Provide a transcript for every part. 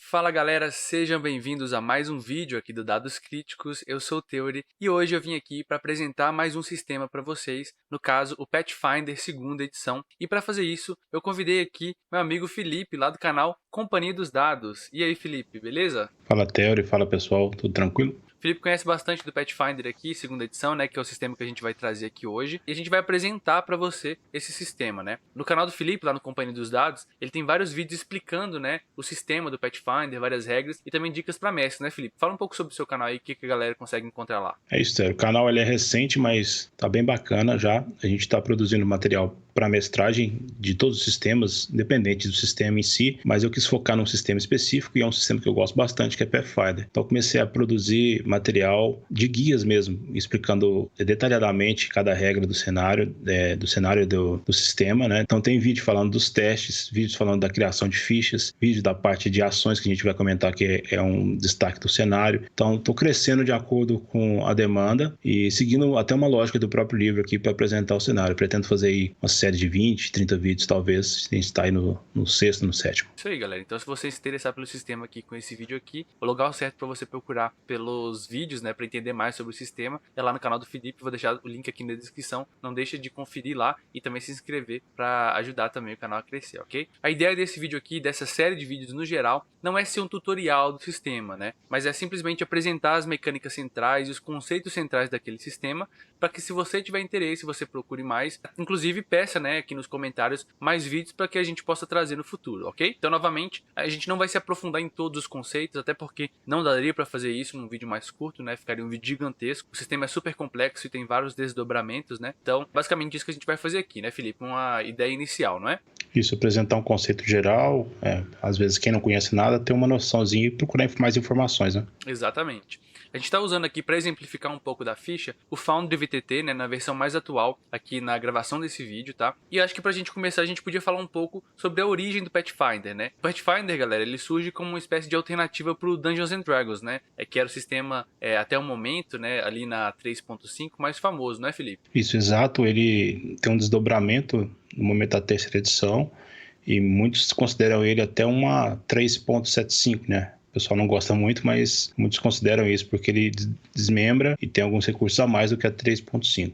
Fala galera, sejam bem-vindos a mais um vídeo aqui do Dados Críticos. Eu sou o Theory e hoje eu vim aqui para apresentar mais um sistema para vocês, no caso o Pathfinder segunda edição. E para fazer isso, eu convidei aqui meu amigo Felipe, lá do canal Companhia dos Dados. E aí, Felipe, beleza? Fala Theory, fala pessoal, tudo tranquilo? O Felipe conhece bastante do Pathfinder aqui, segunda edição, né, que é o sistema que a gente vai trazer aqui hoje. E a gente vai apresentar para você esse sistema, né? No canal do Felipe, lá no Companhia dos Dados, ele tem vários vídeos explicando, né, o sistema do Pathfinder, várias regras e também dicas para mestre, né, Felipe? Fala um pouco sobre o seu canal aí, o que a galera consegue encontrar lá. É isso, Theory. O canal ele é recente, mas tá bem bacana já. A gente está produzindo material para mestragem de todos os sistemas, independente do sistema em si, mas eu quis focar num sistema específico e é um sistema que eu gosto bastante, que é Pathfinder. Então eu comecei a produzir material de guias mesmo, explicando detalhadamente cada regra do cenário, do sistema, né? Então tem vídeo falando dos testes, vídeos falando da criação de fichas, vídeo da parte de ações que a gente vai comentar que é um destaque do cenário. Então estou crescendo de acordo com a demanda e seguindo até uma lógica do próprio livro aqui para apresentar o cenário. Pretendo fazer aí uma série de 20, 30 vídeos talvez, a gente está aí no sexto, no sétimo. Isso aí, galera. Então, se você se interessar pelo sistema aqui com esse vídeo aqui, o lugar certo para você procurar pelos vídeos, né, para entender mais sobre o sistema, é lá no canal do Felipe. Vou deixar o link aqui na descrição. Não deixa de conferir lá e também se inscrever para ajudar também o canal a crescer, ok? A ideia desse vídeo aqui, dessa série de vídeos no geral, não é ser um tutorial do sistema, né, mas é simplesmente apresentar as mecânicas centrais e os conceitos centrais daquele sistema, para que se você tiver interesse, você procure mais. Inclusive, peça, né, aqui nos comentários mais vídeos para que a gente possa trazer no futuro, ok? Então, novamente, a gente não vai se aprofundar em todos os conceitos, até porque não daria para fazer isso num vídeo mais curto, né? Ficaria um vídeo gigantesco. O sistema é super complexo e tem vários desdobramentos, né? Então, basicamente isso que a gente vai fazer aqui, né, Felipe? Uma ideia inicial, não é? Isso, apresentar um conceito geral, às vezes quem não conhece nada ter uma noçãozinha e procurar mais informações, né? Exatamente. A gente está usando aqui para exemplificar um pouco da ficha o Foundry VTT, né, na versão mais atual aqui na gravação desse vídeo, tá? E acho que pra gente começar a gente podia falar um pouco sobre a origem do Pathfinder, né? O Pathfinder, galera, ele surge como uma espécie de alternativa pro Dungeons and Dragons, né? Que era o sistema até o momento, né, ali na 3.5 mais famoso, não é, Felipe? Isso, exato. Ele tem um desdobramento no momento da terceira edição e muitos consideram ele até uma 3.75, né? O pessoal não gosta muito, mas muitos consideram isso porque ele desmembra e tem alguns recursos a mais do que a 3.5.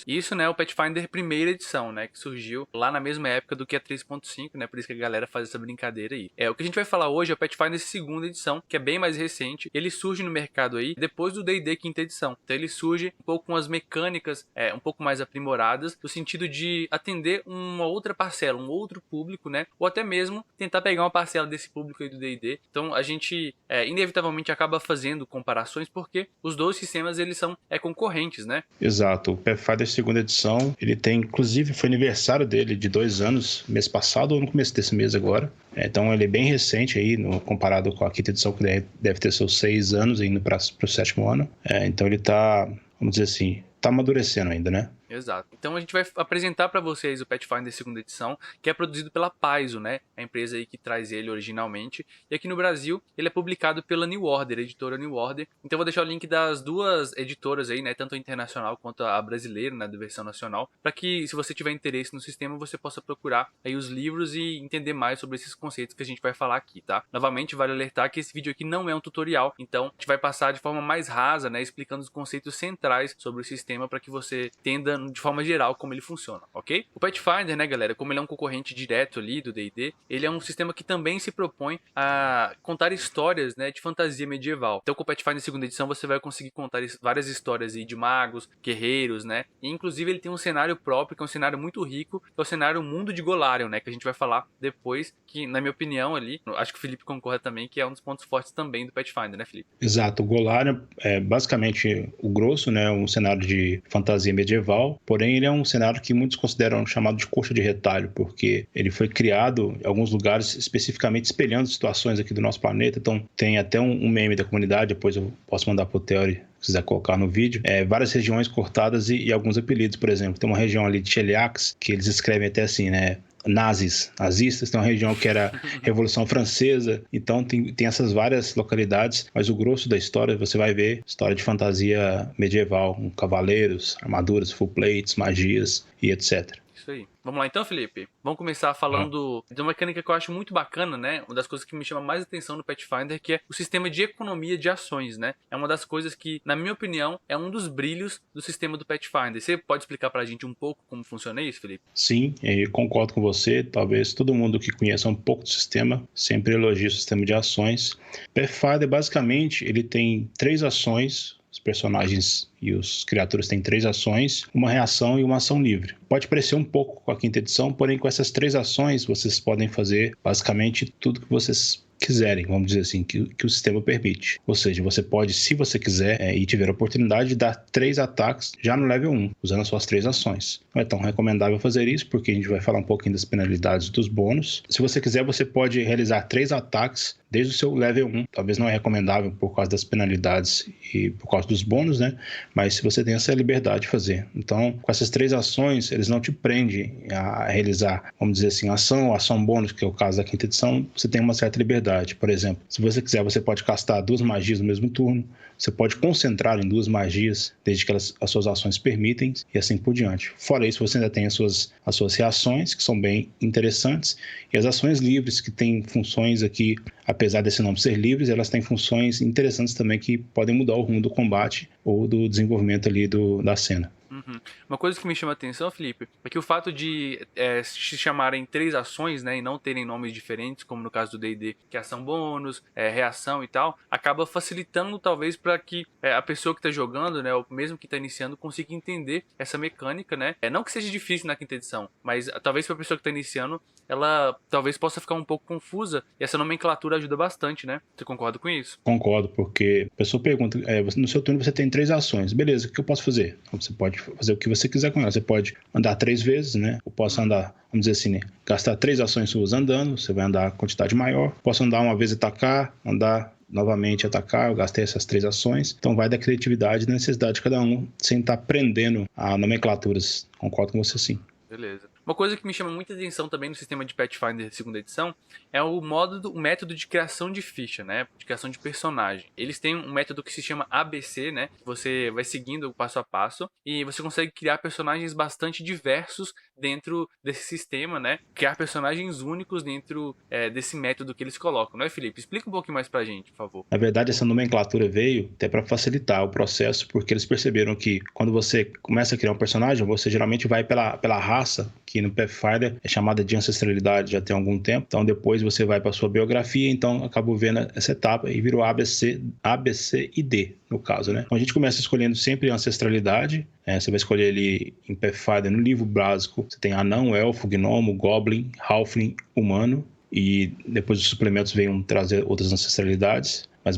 Isso, né, o Pathfinder primeira edição, né, que surgiu lá na mesma época do que a 3.5, né, por isso que a galera faz essa brincadeira aí. O que a gente vai falar hoje é o Pathfinder segunda edição, que é bem mais recente. Ele surge no mercado aí depois do D&D quinta edição. Então ele surge um pouco com as mecânicas um pouco mais aprimoradas, no sentido de atender uma outra parcela, um outro público, né, ou até mesmo tentar pegar uma parcela desse público aí do D&D. Então a gente inevitavelmente acaba fazendo comparações porque os dois sistemas eles são concorrentes, né? Exato. O Pathfinder segunda edição, ele tem, inclusive, foi aniversário dele de 2 anos, mês passado ou no começo desse mês agora. Então ele é bem recente aí, comparado com a quinta edição, que deve ter seus 6 anos, indo para o 7º ano. Então ele tá, vamos dizer assim, tá amadurecendo ainda, né? Exato. Então a gente vai apresentar para vocês o Pathfinder segunda edição, que é produzido pela Paizo, né? A empresa aí que traz ele originalmente. E aqui no Brasil, ele é publicado pela New Order, editora New Order. Então eu vou deixar o link das duas editoras aí, né? Tanto a internacional quanto a brasileira, né? Da versão nacional, para que, se você tiver interesse no sistema, você possa procurar aí os livros e entender mais sobre esses conceitos que a gente vai falar aqui, tá? Novamente, vale alertar que esse vídeo aqui não é um tutorial, então a gente vai passar de forma mais rasa, né? Explicando os conceitos centrais sobre o sistema para que você entenda de forma geral como ele funciona, ok? O Pathfinder, né, galera, como ele é um concorrente direto ali do D&D, ele é um sistema que também se propõe a contar histórias, né, de fantasia medieval. Então com o Pathfinder segunda edição você vai conseguir contar várias histórias aí de magos, guerreiros, né, e inclusive ele tem um cenário próprio, que é um cenário muito rico, que é o cenário Mundo de Golarion, né, que a gente vai falar depois, que na minha opinião ali, acho que o Felipe concorda também, que é um dos pontos fortes também do Pathfinder, né, Felipe? Exato, o Golarion é basicamente o grosso, né, um cenário de fantasia medieval, porém ele é um cenário que muitos consideram chamado de coxa de retalho, porque ele foi criado em alguns lugares especificamente espelhando situações aqui do nosso planeta. Então tem até um meme da comunidade, depois eu posso mandar pro Theory, se quiser colocar no vídeo, várias regiões cortadas e alguns apelidos. Por exemplo, tem uma região ali de Cheliax, que eles escrevem até assim, né, nazistas, tem uma região que era Revolução Francesa, então tem essas várias localidades, mas o grosso da história você vai ver história de fantasia medieval, com cavaleiros, armaduras, full plates, magias e etc. isso aí. Vamos lá então, Felipe. Vamos começar falando de uma mecânica que eu acho muito bacana, né? Uma das coisas que me chama mais atenção no Pathfinder, que é o sistema de economia de ações, né? É uma das coisas que, na minha opinião, é um dos brilhos do sistema do Pathfinder. Você pode explicar pra gente um pouco como funciona isso, Felipe? Sim, eu concordo com você. Talvez todo mundo que conheça um pouco do sistema sempre elogie o sistema de ações. Pathfinder, basicamente, ele tem 3 ações. Os personagens e os criaturas têm 3 ações, uma reação e uma ação livre. Pode parecer um pouco com a quinta edição, porém com essas 3 ações vocês podem fazer basicamente tudo que vocês quiserem, vamos dizer assim, que o sistema permite. Ou seja, você pode, se você quiser e tiver a oportunidade, dar 3 ataques já no level 1, usando as suas 3 ações. Não é tão recomendável fazer isso, porque a gente vai falar um pouquinho das penalidades dos bônus. Se você quiser, você pode realizar 3 ataques desde o seu level 1. Talvez não é recomendável por causa das penalidades e por causa dos bônus, né? Mas se você tem essa liberdade de fazer. Então, com essas 3 ações, eles não te prendem a realizar, vamos dizer assim, ação bônus, que é o caso da quinta edição, você tem uma certa liberdade. Por exemplo, se você quiser, você pode castar 2 magias no mesmo turno, você pode concentrar em 2 magias, desde que as suas ações permitem, e assim por diante. Fora isso, você ainda tem as suas reações, que são bem interessantes, e as ações livres, que têm funções aqui, apesar desse nome ser livres, elas têm funções interessantes também que podem mudar o rumo do combate ou do desenvolvimento ali da cena. Uhum. Uma coisa que me chama a atenção, Felipe, é que o fato de se chamarem 3 ações, né, e não terem nomes diferentes, como no caso do D&D, que é ação bônus, reação e tal, acaba facilitando talvez para que a pessoa que está jogando, né, ou mesmo que está iniciando, consiga entender essa mecânica, né? Não que seja difícil na quinta edição, mas talvez para a pessoa que está iniciando, ela talvez possa ficar um pouco confusa, e essa nomenclatura ajuda bastante, né? Você concorda com isso? Concordo, porque a pessoa pergunta, no seu turno você tem 3 ações, beleza, o que eu posso fazer? Então, você pode fazer o que você quiser com ela, você pode andar 3 vezes, né? Eu posso andar, vamos dizer assim, né? Gastar 3 ações suas andando, você vai andar a quantidade maior, posso andar uma vez e atacar, andar novamente atacar, eu gastei essas 3 ações, então vai da criatividade e da necessidade de cada um, sem estar prendendo a nomenclaturas. Concordo com você sim. Beleza. Uma coisa que me chama muita atenção também no sistema de Pathfinder segunda edição é o método de criação de ficha, né? De criação de personagem. Eles têm um método que se chama ABC, né? Você vai seguindo o passo a passo e você consegue criar personagens bastante diversos dentro desse sistema, né? Criar personagens únicos dentro desse método que eles colocam, não é, Felipe? Explica um pouquinho mais pra gente, por favor. Na verdade, essa nomenclatura veio até para facilitar o processo, porque eles perceberam que quando você começa a criar um personagem, você geralmente vai pela raça, que no Pathfinder é chamada de ancestralidade já tem algum tempo. Então depois você vai para sua biografia, então acabou vendo essa etapa e virou ABC e D, no caso, né? Então a gente começa escolhendo sempre ancestralidade. Você vai escolher ali em Pathfinder, no livro básico, você tem anão, elfo, gnomo, goblin, halfling, humano. E depois os suplementos vêm trazer outras ancestralidades, mas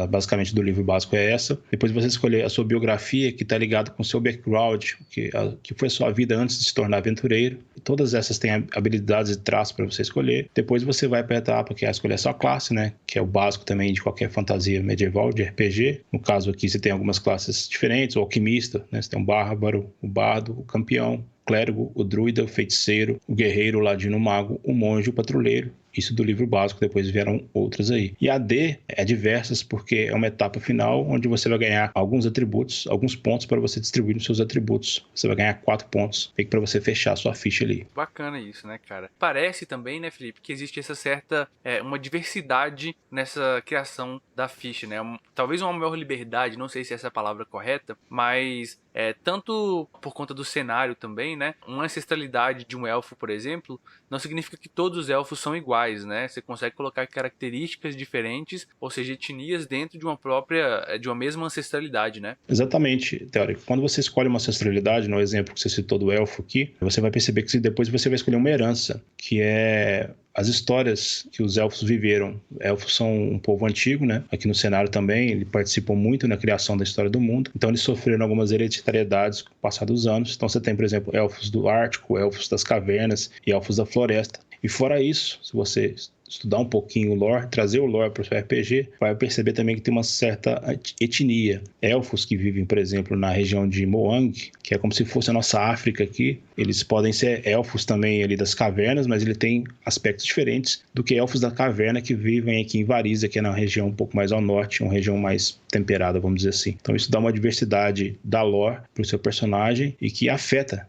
basicamente do livro básico é essa. Depois você escolher a sua biografia, que está ligada com o seu background, que foi a sua vida antes de se tornar aventureiro. E todas essas têm habilidades e traços para você escolher. Depois você vai para a etapa que é escolher a sua classe, né? Que é o básico também de qualquer fantasia medieval, de RPG. No caso aqui você tem algumas classes diferentes, o alquimista, né? Você tem o bárbaro, o bardo, o campeão, o clérigo, o druida, o feiticeiro, o guerreiro, o ladino, o mago, o monge, o patrulheiro. Isso do livro básico, depois vieram outras aí. E a D é diversas, porque é uma etapa final onde você vai ganhar alguns atributos, alguns pontos para você distribuir nos seus atributos. Você vai ganhar 4 pontos para você fechar a sua ficha ali. Bacana isso, né, cara? Parece também, né, Felipe, que existe essa certa, uma diversidade nessa criação da ficha, né? Talvez uma maior liberdade, não sei se essa é a palavra correta, mas tanto por conta do cenário também, né? Uma ancestralidade de um elfo, por exemplo, não significa que todos os elfos são iguais, né? Você consegue colocar características diferentes, ou seja, etnias dentro de uma mesma ancestralidade, né? Exatamente, Teórico. Quando você escolhe uma ancestralidade, no exemplo que você citou do elfo aqui, você vai perceber que depois você vai escolher uma herança, que é as histórias que os elfos viveram. Elfos são um povo antigo, né? Aqui no cenário também, eles participam muito na criação da história do mundo. Então eles sofreram algumas hereditariedades com o passar dos anos. Então você tem, por exemplo, elfos do Ártico, elfos das cavernas e elfos da floresta. E fora isso, se você estudar um pouquinho o lore, trazer o lore para o seu RPG, vai perceber também que tem uma certa etnia. Elfos que vivem, por exemplo, na região de Moang, que é como se fosse a nossa África aqui, eles podem ser elfos também ali das cavernas, mas ele tem aspectos diferentes do que elfos da caverna que vivem aqui em Variza, que é na região um pouco mais ao norte, uma região mais temperada, vamos dizer assim. Então isso dá uma diversidade da lore para o seu personagem e que afeta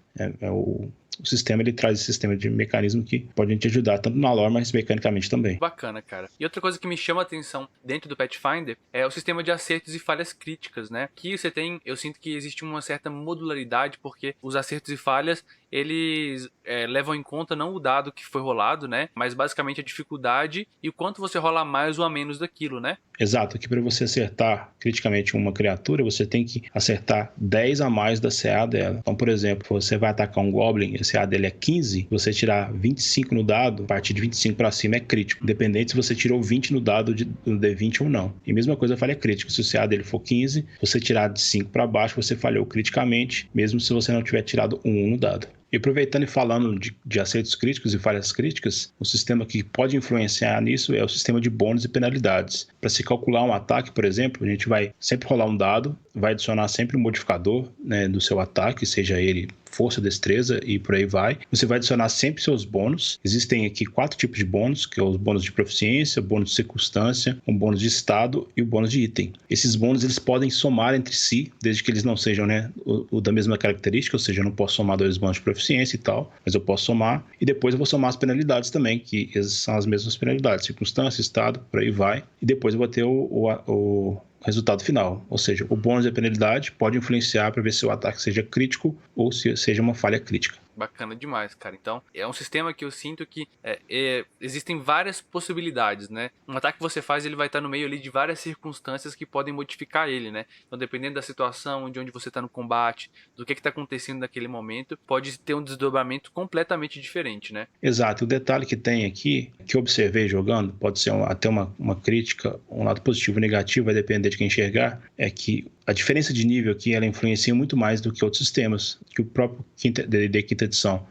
o sistema ele traz esse sistema de mecanismo que pode te ajudar tanto na lore, mas mecanicamente também. Bacana, cara. E outra coisa que me chama a atenção dentro do Pathfinder é o sistema de acertos e falhas críticas, né? Que você tem, eu sinto que existe uma certa modularidade, porque os acertos e falhas, eles levam em conta não o dado que foi rolado, né? Mas basicamente a dificuldade e o quanto você rola mais ou a menos daquilo, né? Exato, que para você acertar criticamente uma criatura, você tem que acertar 10 a mais da CA dela. Então, por exemplo, você vai atacar um Goblin, a CA dele é 15, você tirar 25 no dado, a partir de 25 para cima é crítico, independente se você tirou 20 no dado do D20 ou não. E mesma coisa, falha crítica. Se o CA dele for 15, você tirar de 5 para baixo, você falhou criticamente, mesmo se você não tiver tirado um no dado. E aproveitando e falando de acertos críticos e falhas críticas, o sistema que pode influenciar nisso é o sistema de bônus e penalidades. Para se calcular um ataque, por exemplo, a gente vai sempre rolar um dado, vai adicionar sempre um modificador, né, do seu ataque, seja ele força, destreza e por aí vai. Você vai adicionar sempre seus bônus. Existem aqui 4 tipos de bônus, que é o bônus de proficiência, bônus de circunstância, um bônus de estado e o bônus de item. Esses bônus eles podem somar entre si, desde que eles não sejam, né, o da mesma característica, ou seja, eu não posso somar 2 bônus de proficiência e tal, mas eu posso somar. E depois eu vou somar as penalidades também, que são as mesmas penalidades, circunstância, estado, por aí vai. E depois eu vou ter o resultado final, ou seja, o bônus e a penalidade pode influenciar para ver se o ataque seja crítico ou se seja uma falha crítica. Bacana demais, cara. Então, é um sistema que eu sinto que existem várias possibilidades, né? Um ataque que você faz, ele vai estar no meio ali de várias circunstâncias que podem modificar ele, né? Então, dependendo da situação, de onde você está no combate, do que está acontecendo naquele momento, pode ter um desdobramento completamente diferente, né? Exato. O detalhe que tem aqui, que eu observei jogando, pode ser até uma crítica, um lado positivo ou negativo, vai depender de quem enxergar, é que a diferença de nível aqui, ela influencia muito mais do que outros sistemas, que o próprio D&D quinta edição,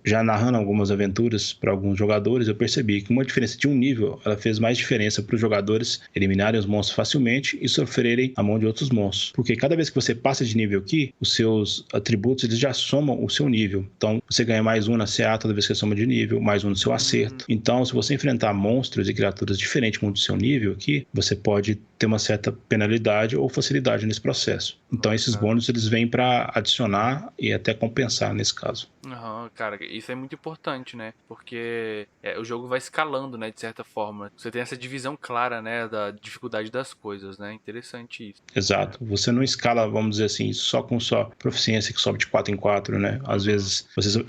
já narrando algumas aventuras para alguns jogadores, eu percebi que uma diferença de um nível, ela fez mais diferença para os jogadores eliminarem os monstros facilmente e sofrerem a mão de outros monstros. Porque cada vez que você passa de nível aqui, os seus atributos, eles já somam o seu nível. Então, você ganha mais 1 na CA toda vez que você soma de nível, mais 1 no seu acerto. Então, se você enfrentar monstros e criaturas diferentes do seu nível aqui, você pode ter uma certa penalidade ou facilidade nesse processo. Então, esses bônus, eles vêm para adicionar e até compensar nesse caso. Cara, isso é muito importante, né? Porque o jogo vai escalando, né? De certa forma. Você tem essa divisão clara, né? Da dificuldade das coisas, né? Interessante isso. Exato. Você não escala, vamos dizer assim, só com sua proficiência que sobe de 4 em 4, né? Às vezes,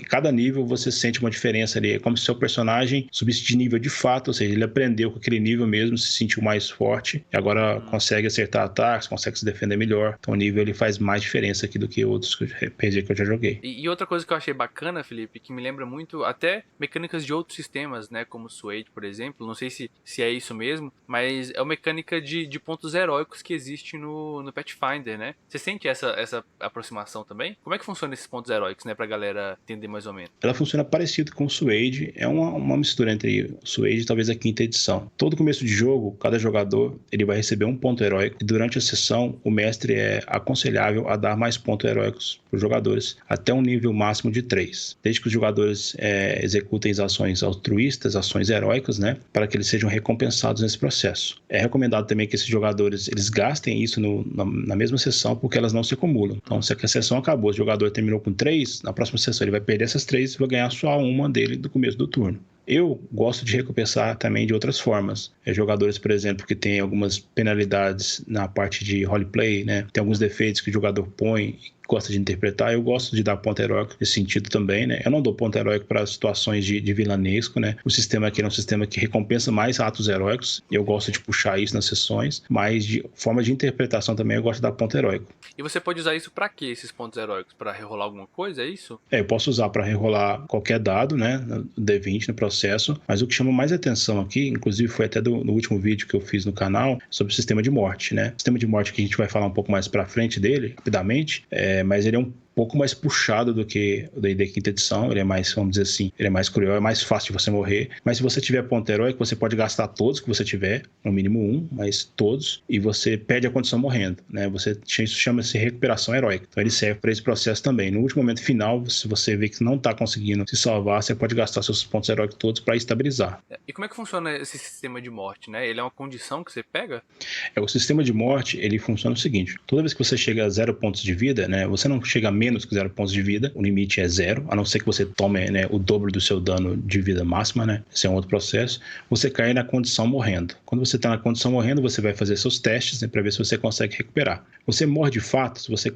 cada nível você sente uma diferença ali. É como se seu personagem subisse de nível de fato, ou seja, ele aprendeu com aquele nível mesmo, se sentiu mais forte e agora consegue acertar ataques, consegue se defender melhor. Então o nível ele faz mais diferença aqui do que outros RPG que eu já joguei. E outra coisa que eu achei bacana, Felipe, que me lembra muito até mecânicas de outros sistemas, né? Como o Suede, por exemplo. Não sei se é isso mesmo, mas é uma mecânica de pontos heróicos que existe no Pathfinder, né? Você sente essa aproximação também? Como é que funciona esses pontos heróicos, né? Pra galera entender mais ou menos. Ela funciona parecido com o Suede. É uma mistura entre o Suede e talvez a quinta edição. Todo começo de jogo, cada jogador ele vai receber um ponto heróico. E durante a sessão, o mestre é aconselhável a dar mais pontos heróicos para os jogadores, até um nível máximo de 3. Desde que os jogadores executem as ações altruístas, ações heróicas, né, para que eles sejam recompensados nesse processo. É recomendado também que esses jogadores eles gastem isso na mesma sessão, porque elas não se acumulam. Então, se a sessão acabou, o jogador terminou com 3, na próxima sessão ele vai perder essas 3 e vai ganhar só uma dele do começo do turno. Eu gosto de recompensar também de outras formas. Jogadores, por exemplo, que têm algumas penalidades na parte de roleplay, né? Tem alguns defeitos que o jogador põe e gosta de interpretar. Eu gosto de dar ponto heróico nesse sentido também, né? Eu não dou ponto heróico para situações de vilanesco, né? O sistema aqui é um sistema que recompensa mais atos heróicos. Eu gosto de puxar isso nas sessões, mas de forma de interpretação também eu gosto de dar ponto heróico. E você pode usar isso para quê, esses pontos heróicos? Para rerolar alguma coisa, é isso? Eu posso usar para rerolar qualquer dado, né? No D20 no processo, mas o que chama mais atenção aqui, inclusive foi até no último vídeo que eu fiz no canal, sobre o sistema de morte, né? O sistema de morte que a gente vai falar um pouco mais para frente dele, rapidamente, mas ele é um pouco mais puxado do que o D&D quinta edição, ele é mais, vamos dizer assim, ele é mais cruel, é mais fácil de você morrer, mas se você tiver ponto heróico, você pode gastar todos que você tiver, no mínimo 1, mas todos, e você perde a condição morrendo, né? Isso chama-se recuperação heróica, então ele serve para esse processo também. No último momento final, se você vê que não está conseguindo se salvar, você pode gastar seus pontos heróicos todos para estabilizar. E como é que funciona esse sistema de morte, né? Ele é uma condição que você pega? O sistema de morte, ele funciona o seguinte, toda vez que você chega a 0 pontos de vida, né, você não chega a menos menos que 0 pontos de vida, o limite é 0, a não ser que você tome, né, o dobro do seu dano de vida máxima, né? Esse é um outro processo. Você cai na condição morrendo. Quando você está na condição morrendo, você vai fazer seus testes, né, para ver se você consegue recuperar. Você morre de fato se você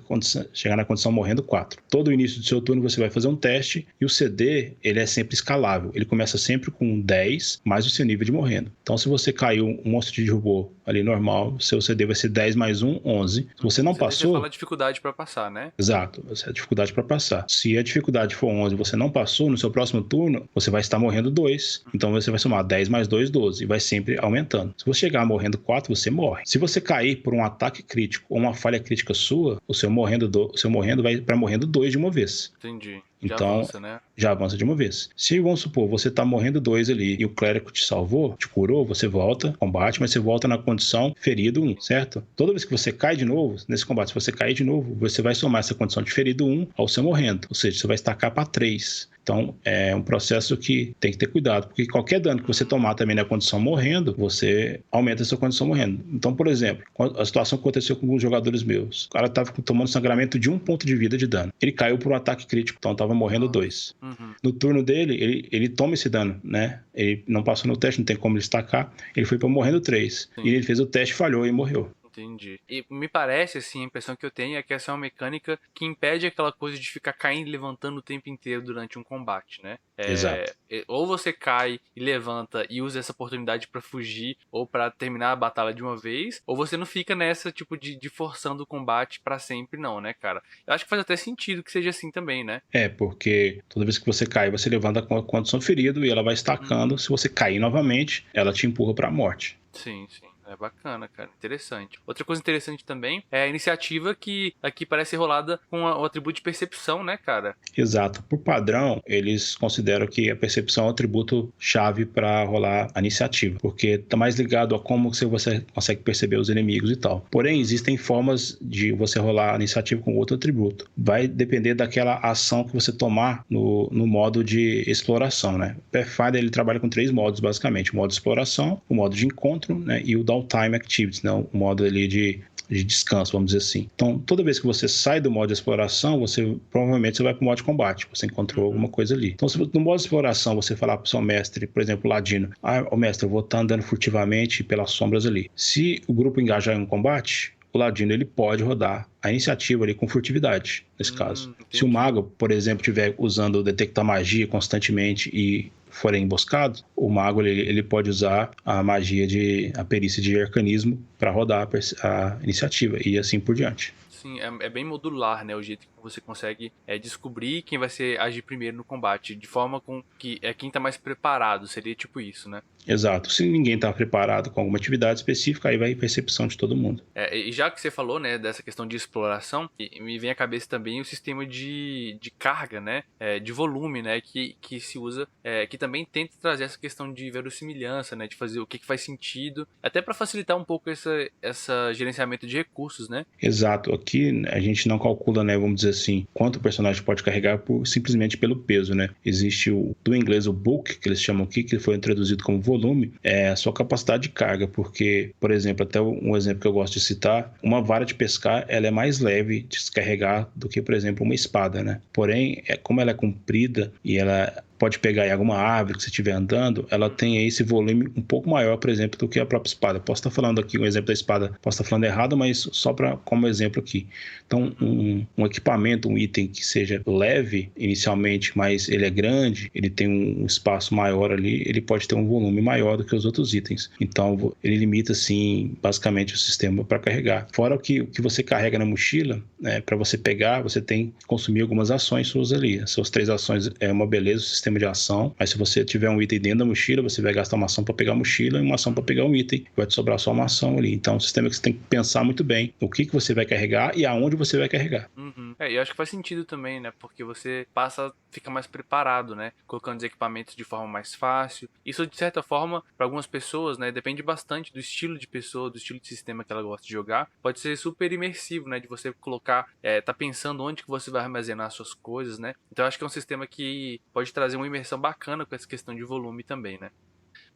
chegar na condição morrendo 4. Todo o início do seu turno você vai fazer um teste e o CD, ele é sempre escalável. Ele começa sempre com 10 mais o seu nível de morrendo. Então, se você caiu, um monstro te derrubou ali normal, seu CD vai ser 10 mais 1, 11. Se você não passou... Você fala dificuldade para passar, né? Exato, essa é a dificuldade para passar. Se a dificuldade for 11 e você não passou, no seu próximo turno, você vai estar morrendo 2. Então, você vai somar 10 mais 2, 12. E vai sempre aumentando. Se você chegar morrendo 4, você morre. Se você cair por um ataque crítico ou uma falha crítica sua, o seu morrendo vai para morrendo 2 de uma vez. Entendi. Já Então, avança, né? Já avança de uma vez. Se, vamos supor, você tá morrendo 2 ali e o clérigo te salvou, te curou, você volta, combate, mas você volta na condição ferido 1, certo? Toda vez que você cai de novo, nesse combate, se você cair de novo, você vai somar essa condição de ferido 1 ao seu morrendo. Ou seja, você vai estacar para 3. Então, é um processo que tem que ter cuidado, porque qualquer dano que você tomar também na condição morrendo, você aumenta a sua condição morrendo. Então, por exemplo, a situação que aconteceu com alguns jogadores meus, o cara estava tomando sangramento de 1 ponto de vida de dano. Ele caiu por um ataque crítico, então estava morrendo 2. No turno dele, ele toma esse dano, né? Ele não passou no teste, não tem como ele estacar. Ele foi para morrendo 3. Sim. E ele fez o teste, falhou e morreu. Entendi. E me parece, assim, a impressão que eu tenho é que essa é uma mecânica que impede aquela coisa de ficar caindo e levantando o tempo inteiro durante um combate, né? Exato. Ou você cai e levanta e usa essa oportunidade pra fugir ou pra terminar a batalha de uma vez, ou você não fica nessa, tipo, de forçando o combate pra sempre, não, né, cara? Eu acho que faz até sentido que seja assim também, né? Porque toda vez que você cai, você levanta com a condição ferido e ela vai estacando. Se você cair novamente, ela te empurra pra morte. Sim, sim. É bacana, cara. Interessante. Outra coisa interessante também é a iniciativa que aqui parece rolada com o atributo de percepção, né, cara? Exato. Por padrão, eles consideram que a percepção é um atributo chave para rolar a iniciativa, porque está mais ligado a como você consegue perceber os inimigos e tal. Porém, existem formas de você rolar a iniciativa com outro atributo. Vai depender daquela ação que você tomar no modo de exploração, né? O Pathfinder, ele trabalha com 3 modos, basicamente. O modo de exploração, o modo de encontro, né? E o Downtime Activities, né? O modo ali de descanso, vamos dizer assim. Então, toda vez que você sai do modo de exploração, provavelmente você vai para o modo de combate. Você encontrou alguma coisa ali. Então, se no modo de exploração você falar para o seu mestre, por exemplo, o Ladino, mestre, eu vou estar andando furtivamente pelas sombras ali. Se o grupo engajar em um combate, o Ladino ele pode rodar a iniciativa ali com furtividade, nesse caso. Entendi. Se o mago, por exemplo, estiver usando o detectar magia constantemente e forem emboscados, o mago ele pode usar a perícia de arcanismo para rodar a iniciativa e assim por diante. Sim, é bem modular, né? O jeito que você consegue descobrir quem vai agir primeiro no combate, de forma com que quem tá mais preparado, seria tipo isso, né? Exato. Se ninguém está preparado com alguma atividade específica, aí vai a percepção de todo mundo. E já que você falou, né, dessa questão de exploração, me vem à cabeça também o sistema de carga, né, de volume, né, que se usa, que também tenta trazer essa questão de verossimilhança, né, de fazer o que faz sentido, até para facilitar um pouco essa gerenciamento de recursos, né? Exato. Aqui a gente não calcula, né, vamos dizer assim, quanto o personagem pode carregar simplesmente pelo peso, né? Existe do inglês o bulk, que eles chamam aqui, que foi traduzido como volume, é a sua capacidade de carga, porque, por exemplo, até um exemplo que eu gosto de citar, uma vara de pescar, ela é mais leve de descarregar do que, por exemplo, uma espada, né? Porém, como ela é comprida e ela pode pegar em alguma árvore que você estiver andando, ela tem aí esse volume um pouco maior, por exemplo, do que a própria espada. Posso estar falando aqui um exemplo da espada, posso estar falando errado, mas só como exemplo aqui. Então, um equipamento, um item que seja leve inicialmente, mas ele é grande, ele tem um espaço maior ali, ele pode ter um volume maior do que os outros itens. Então, ele limita, assim, basicamente o sistema para carregar. Fora o que você carrega na mochila, né, para você pegar, você tem que consumir algumas ações suas ali. As suas 3 ações é uma beleza, o sistema de ação, mas se você tiver um item dentro da mochila, você vai gastar uma ação para pegar a mochila e uma ação para pegar um item, vai te sobrar só uma ação ali. Então, é um sistema que você tem que pensar muito bem o que você vai carregar e aonde você vai carregar. E eu acho que faz sentido também, né? Porque você fica mais preparado, né? Colocando os equipamentos de forma mais fácil. Isso, de certa forma, para algumas pessoas, né? Depende bastante do estilo de pessoa, do estilo de sistema que ela gosta de jogar. Pode ser super imersivo, né? De você colocar, tá pensando onde que você vai armazenar suas coisas, né? Então eu acho que é um sistema que pode trazer uma imersão bacana com essa questão de volume também, né?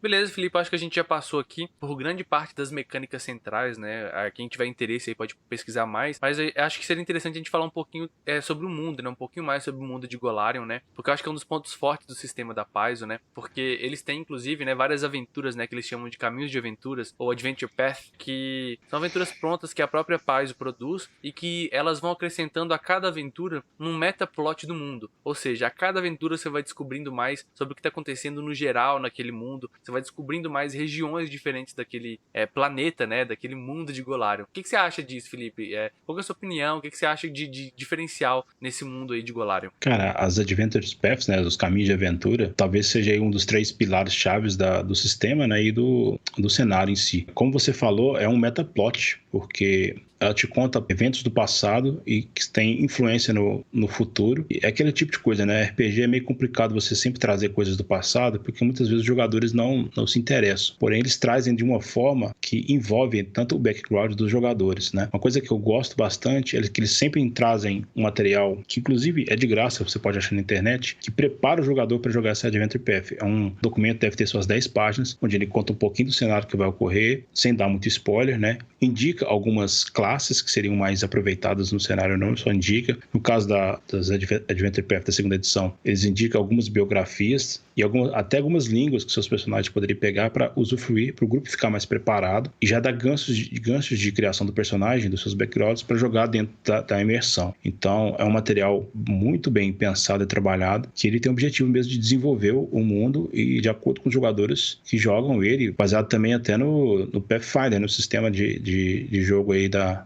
Beleza, Felipe, acho que a gente já passou aqui por grande parte das mecânicas centrais, né? Quem tiver interesse aí pode pesquisar mais, mas eu acho que seria interessante a gente falar um pouquinho sobre o mundo, né? Um pouquinho mais sobre o mundo de Golarion, né? Porque eu acho que é um dos pontos fortes do sistema da Paizo, né? Porque eles têm, inclusive, né, várias aventuras, né, que eles chamam de caminhos de aventuras, ou Adventure Path, que são aventuras prontas que a própria Paizo produz e que elas vão acrescentando a cada aventura um metaplot do mundo. Ou seja, a cada aventura você vai descobrindo mais sobre o que está acontecendo no geral naquele mundo, você vai descobrindo mais regiões diferentes daquele planeta, né, daquele mundo de Golarion. O que você acha disso, Felipe? Qual é a sua opinião? O que você acha de diferencial nesse mundo aí de Golarion? Cara, as Adventure Paths, né, os caminhos de aventura, talvez seja aí um dos 3 pilares chaves do sistema, né, e do cenário em si. Como você falou, é um metaplot, porque ela te conta eventos do passado e que tem influência no futuro. E é aquele tipo de coisa, né? RPG é meio complicado você sempre trazer coisas do passado, porque muitas vezes os jogadores não se interessam. Porém, eles trazem de uma forma que envolve tanto o background dos jogadores, né? Uma coisa que eu gosto bastante é que eles sempre trazem um material que, inclusive, é de graça, você pode achar na internet, que prepara o jogador para jogar essa Adventure Path. É um documento, deve ter suas 10 páginas, onde ele conta um pouquinho do cenário que vai ocorrer, sem dar muito spoiler, né? Indica algumas classes que seriam mais aproveitadas no cenário, não só indica. No caso das Adventure Path da segunda edição, eles indicam algumas biografias e até algumas línguas que seus personagens poderiam pegar para usufruir, para o grupo ficar mais preparado e já dar ganchos de criação do personagem, dos seus backgrounds, para jogar dentro da imersão. Então, é um material muito bem pensado e trabalhado, que ele tem o objetivo mesmo de desenvolver o mundo e de acordo com os jogadores que jogam ele, baseado também até no Pathfinder, no sistema de jogo aí da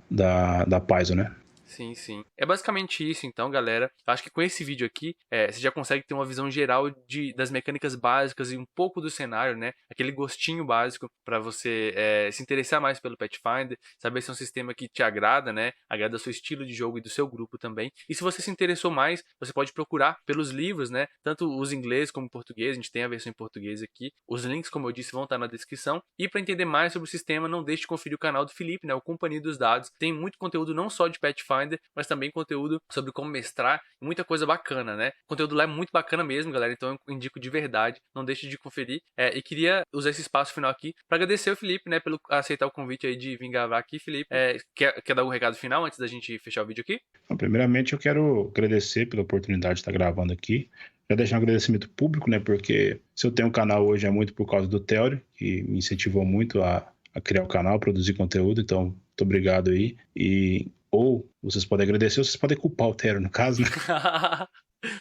Paizo, né? Sim, sim. É basicamente isso, então, galera. Acho que com esse vídeo aqui, você já consegue ter uma visão geral das mecânicas básicas e um pouco do cenário, né? Aquele gostinho básico para você se interessar mais pelo Pathfinder, saber se é um sistema que te agrada, né? Agrada o seu estilo de jogo e do seu grupo também. E se você se interessou mais, você pode procurar pelos livros, né? Tanto os ingleses como português, a gente tem a versão em português aqui. Os links, como eu disse, vão estar na descrição. E para entender mais sobre o sistema, não deixe de conferir o canal do Felipe, né? O Companhia dos Dados. Tem muito conteúdo não só de Pathfinder, mas também conteúdo sobre como mestrar, muita coisa bacana, né? O conteúdo lá é muito bacana mesmo, galera, então eu indico de verdade, não deixe de conferir. E queria usar esse espaço final aqui para agradecer o Felipe, né, pelo aceitar o convite aí de vir gravar aqui, Felipe. Quer dar algum recado final antes da gente fechar o vídeo aqui? Bom, primeiramente, eu quero agradecer pela oportunidade de estar gravando aqui. Já deixar um agradecimento público, né? Porque se eu tenho um canal hoje é muito por causa do Theory, que me incentivou muito a criar o canal, produzir conteúdo. Então, muito obrigado aí. Ou vocês podem agradecer, ou vocês podem culpar o Theory, no caso, né?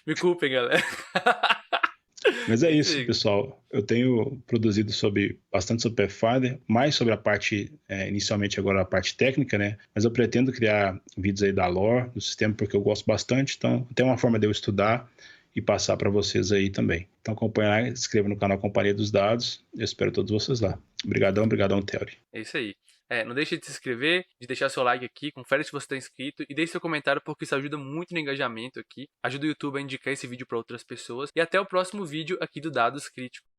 Me culpem, galera. Mas é Isso isso, aí. pessoal. Eu tenho produzido bastante sobre Pathfinder, mais sobre a parte, inicialmente agora a parte técnica, né? Mas eu pretendo criar vídeos aí da lore, do sistema, porque eu gosto bastante. Então, tem uma forma de eu estudar e passar para vocês aí também. Então, acompanha lá, se inscreva no canal Companhia dos Dados. Eu espero todos vocês lá. Obrigadão, Theory. É isso aí. Não deixe de se inscrever, de deixar seu like aqui, confere se você está inscrito e deixe seu comentário porque isso ajuda muito no engajamento aqui, ajuda o YouTube a indicar esse vídeo para outras pessoas e até o próximo vídeo aqui do Dados Críticos.